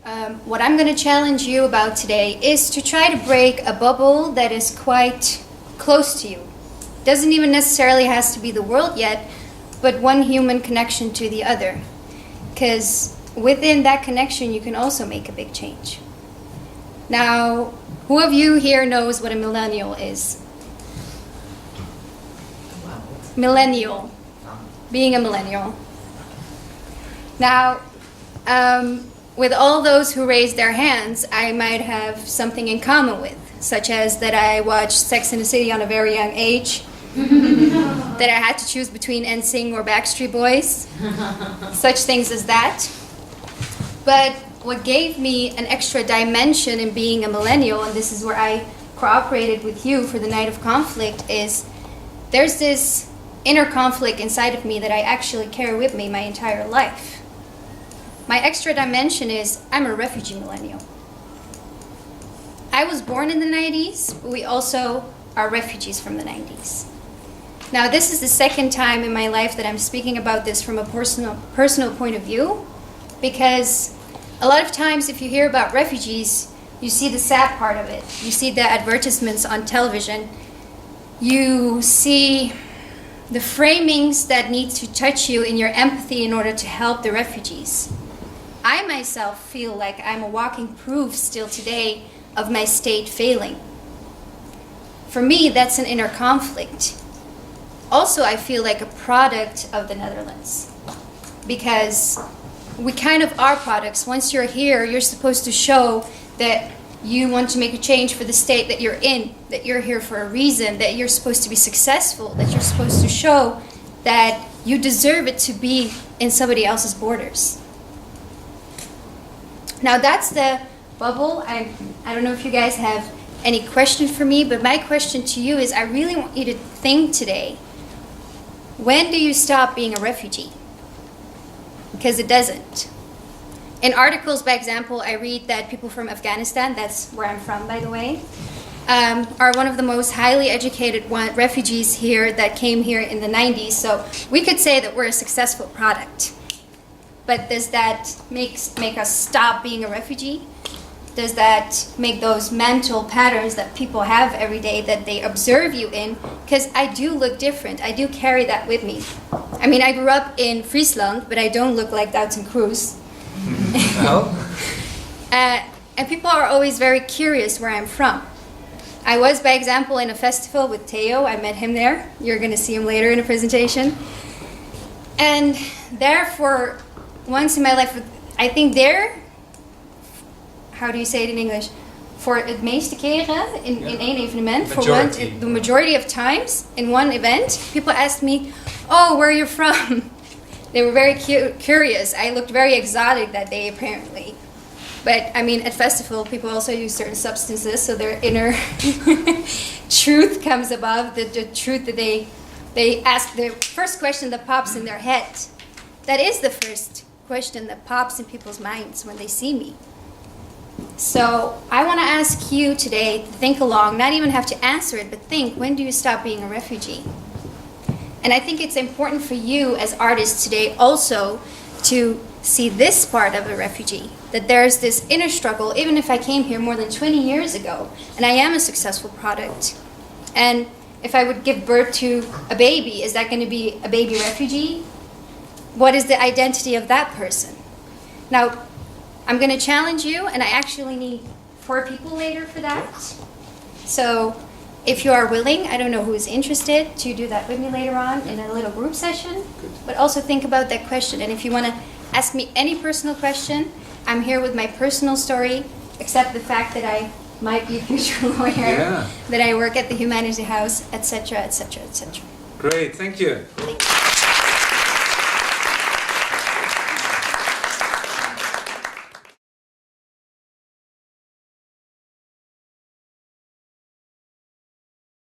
What I'm going to challenge you about today is to try to break a bubble that is quite close to you. Doesn't even necessarily has to be the world yet, but one human connection to the other. Because within that connection, you can also make a big change. Now, who of you here knows what a millennial is? Millennial. Being a millennial. Now, with all those who raised their hands, I might have something in common with, such as that I watched Sex and the City on a very young age, that I had to choose between NSYNC or Backstreet Boys, such things as that. But what gave me an extra dimension in being a millennial, and this is where I cooperated with you for the Night of Conflict, is there's this inner conflict inside of me that I actually carry with me my entire life. My extra dimension is I'm a refugee millennial. I was born in the 90s, but we also are refugees from the 90s. Now, this is the second time in my life that I'm speaking about this from a personal point of view, because a lot of times if you hear about refugees, you see the sad part of it. You see the advertisements on television. You see the framings that need to touch you in your empathy in order to help the refugees. I myself feel like I'm a walking proof still today of my state failing. For me, that's an inner conflict. Also, I feel like a product of the Netherlands, because we kind of are products. Once you're here, you're supposed to show that you want to make a change for the state that you're in, that you're here for a reason, that you're supposed to be successful, that you're supposed to show that you deserve it to be in somebody else's borders. Now that's the bubble. I don't know if you guys have any question for me, but my question to you is I really want you to think today, when do you stop being a refugee? Because it doesn't. In articles, by example, I read that people from Afghanistan, that's where I'm from, by the way, are one of the most highly educated refugees here that came here in the 90s. So we could say that we're a successful product. But does that make us stop being a refugee? Does that make those mental patterns that people have every day that they observe you in? Because I do look different. I do carry that with me. I mean, I grew up in Friesland, but I don't look like Doutzen Cruz. No? And people are always very curious where I'm from. I was, by example, in a festival with Theo. I met him there. You're going to see him later in a presentation. And therefore, once in my life, I think there, how do you say it in English? Voor het meeste keren in één evenement, the majority of times in one event, people asked me, oh, where are you from? They were very curious. I looked very exotic that day, apparently. But, I mean, at festival, people also use certain substances, so their inner truth comes above the truth that they ask. The first question that pops in their head. That is the first question that pops in people's minds when they see me. So I want to ask you today to think along, not even have to answer it, but think, when do you stop being a refugee? And I think it's important for you as artists today also to see this part of a refugee, that there's this inner struggle, even if I came here more than 20 years ago, and I am a successful product. And if I would give birth to a baby, is that going to be a baby refugee? What is the identity of that person? Now, I'm going to challenge you, and I actually need 4 people later for that. So if you are willing, I don't know who is interested, to do that with me later on in a little group session. But also think about that question. And if you want to ask me any personal question, I'm here with my personal story, except the fact that I might be a future lawyer, that I work at the Humanity House, etc., etc., etc. Great, thank you.